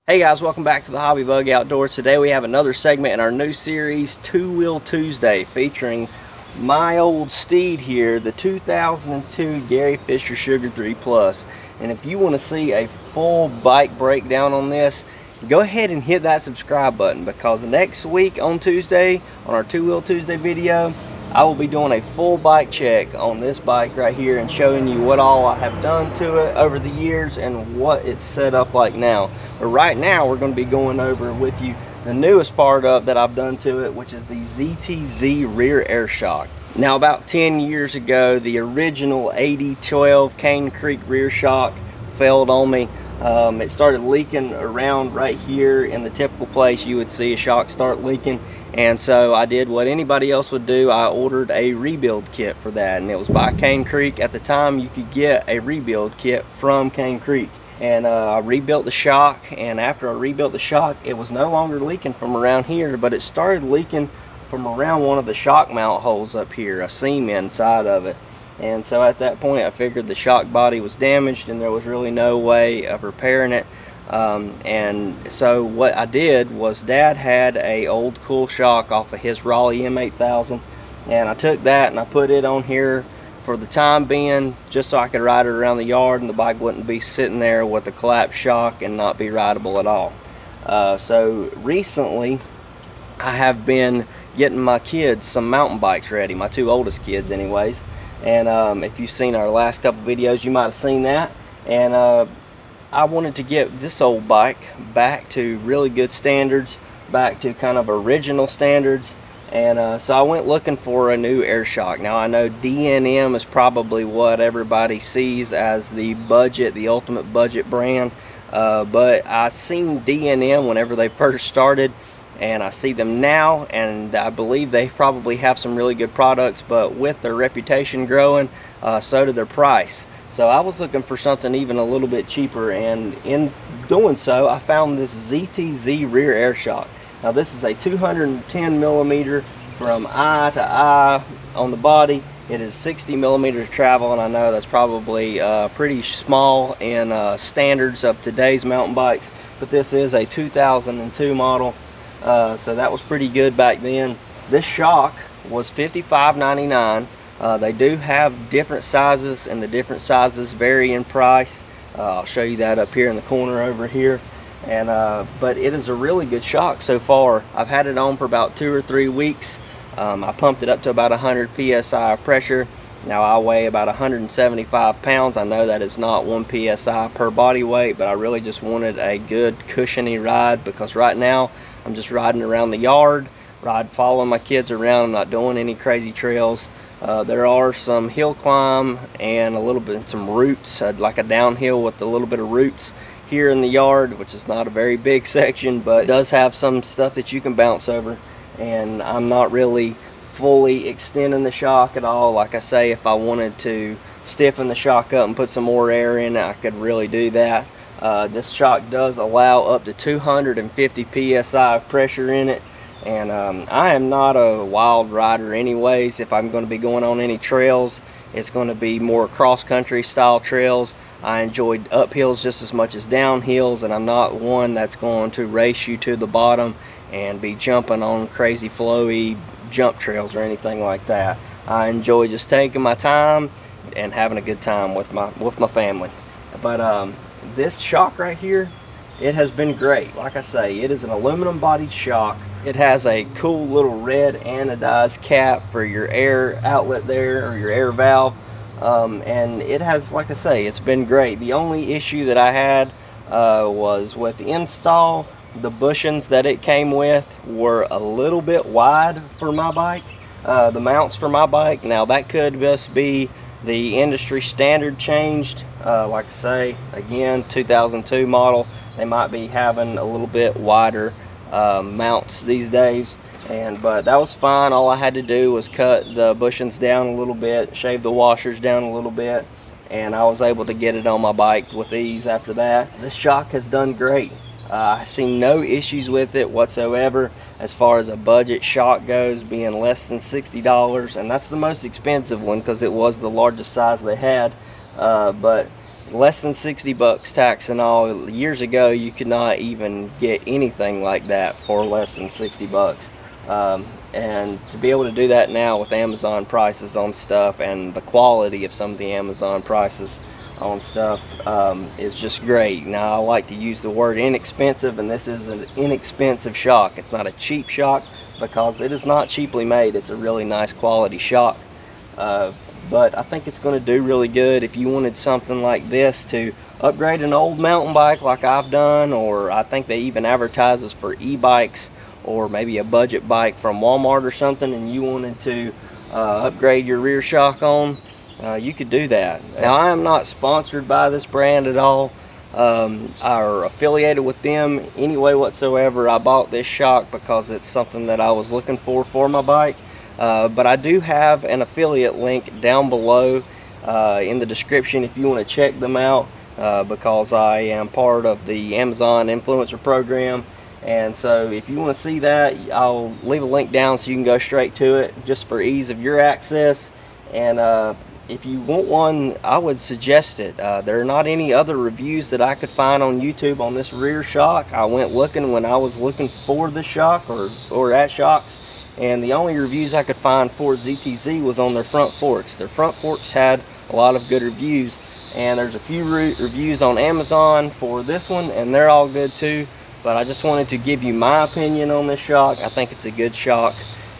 Hey guys, welcome back to the Hobby Bug Outdoors. Today we have another segment in our new series, Two Wheel Tuesday, featuring my old steed here, the 2002 Gary Fisher Sugar 3 Plus. And if you want to see a full bike breakdown on this, go ahead and hit that subscribe button, because next week on Tuesday, on our Two Wheel Tuesday video, I will be doing a full bike check on this bike right here and showing you what all I have done to it over the years and what it's set up like now. But right now we're going to be going over with you the newest part of that I've done to it, which is the ZTZ rear air shock. Now, about 10 years ago, the original 8012 Cane Creek rear shock failed on me. It started leaking around right here in the typical place you would see a shock start leaking. And so I did what anybody else would do. I ordered a rebuild kit for that, and it was by Cane Creek. At the time, you could get a rebuild kit from Cane Creek. And I rebuilt the shock, and after I rebuilt the shock, it was no longer leaking from around here, but it started leaking from around one of the shock mount holes up here, a seam inside of it. And so at that point, I figured the shock body was damaged and there was really no way of repairing it. And so what I did was, Dad had a old cool shock off of his Raleigh M8000, and I took that and I put it on here for the time being, just so I could ride it around the yard and the bike wouldn't be sitting there with a collapsed shock and not be rideable at all. So recently I have been getting my kids some mountain bikes ready, my two oldest kids anyways. And if you've seen our last couple videos, you might have seen that. And I wanted to get this old bike back to really good standards, back to kind of original standards. And so I went looking for a new air shock. Now, I know D&M is probably what everybody sees as the budget, the ultimate budget brand. But I seen D&M whenever they first started, and I see them now, and I believe they probably have some really good products, but with their reputation growing, so did their price. So I was looking for something even a little bit cheaper, and in doing so, I found this ZTZ rear air shock. Now, this is a 210 millimeter from eye to eye on the body. It is 60 millimeters travel, and I know that's probably pretty small in standards of today's mountain bikes, but this is a 2002 model. So that was pretty good back then. This shock was $55.99. They do have different sizes, and the different sizes vary in price. I'll show you that up here in the corner over here. And but it is a really good shock so far. I've had it on for about 2 or 3 weeks. I pumped it up to about 100 psi of pressure. Now, I weigh about 175 pounds. I know that is not 1 psi per body weight, but I really just wanted a good cushiony ride, because right now I'm just riding around the yard, following my kids around. I'm not doing any crazy trails. There are some hill climb and a little bit some roots, like a downhill with a little bit of roots here in the yard, which is not a very big section, but it does have some stuff that you can bounce over. And I'm not really fully extending the shock at all. Like I say, if I wanted to stiffen the shock up and put some more air in it, I could really do that. This shock does allow up to 250 psi of pressure in it. And I am not a wild rider anyways. If I'm going to be going on any trails, it's going to be more cross-country style trails. I enjoy uphills just as much as downhills, and I'm not one that's going to race you to the bottom and be jumping on crazy flowy jump trails or anything like that. I enjoy just taking my time and having a good time with my family. But this shock right here, it has been great. Like I say, it is an aluminum bodied shock. It has a cool little red anodized cap for your air outlet there, or your air valve. And it has, like I say, it's been great. The only issue that I had was with the install. The bushings that it came with were a little bit wide for my bike, the mounts for my bike. Now, that could just be the industry standard changed. Like I say, again, 2002 model. They might be having a little bit wider mounts these days. But that was fine. All I had to do was cut the bushings down a little bit, shave the washers down a little bit, and I was able to get it on my bike with ease after that. This shock has done great. I see no issues with it whatsoever as far as a budget shock goes, being less than $60, and that's the most expensive one because it was the largest size they had. But less than 60 bucks tax and all. Years ago you could not even get anything like that for less than 60 bucks. And to be able to do that now with Amazon prices on stuff and the quality of some of the Amazon prices on stuff is just great. Now, I like to use the word inexpensive, and this is an inexpensive shock. It's not a cheap shock because it is not cheaply made. It's a really nice quality shock. But I think it's going to do really good if you wanted something like this to upgrade an old mountain bike like I've done, or I think they even advertise this for e-bikes, or maybe a budget bike from Walmart or something, and you wanted to upgrade your rear shock on, you could do that. Now, I am not sponsored by this brand at all, or affiliated with them any way whatsoever. I bought this shock because it's something that I was looking for my bike. But I do have an affiliate link down below in the description if you want to check them out, because I am part of the Amazon influencer program. And so if you want to see that, I'll leave a link down so you can go straight to it, just for ease of your access. And if you want one, I would suggest it. There are not any other reviews that I could find on YouTube on this rear shock. I went looking when I was looking for the shock or at shocks, and the only reviews I could find for ZTZ was on their front forks. Their front forks had a lot of good reviews, and there's a few reviews on Amazon for this one, and they're all good too. But I just wanted to give you my opinion on this shock. I think it's a good shock,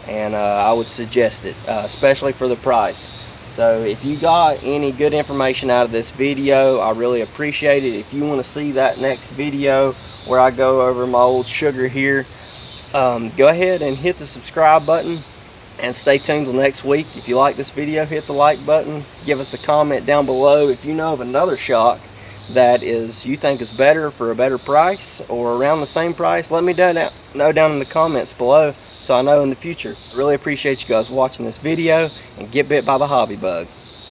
and I would suggest it, especially for the price. So if you got any good information out of this video, I really appreciate it. If you want to see that next video where I go over my old sugar here, go ahead and hit the subscribe button and stay tuned till next week. If you like this video, hit the like button. Give us a comment down below if you know of another shock that you think is better for a better price or around the same price. Let me know down in the comments below so I know in the future. Really appreciate you guys watching this video, and get bit by the hobby bug.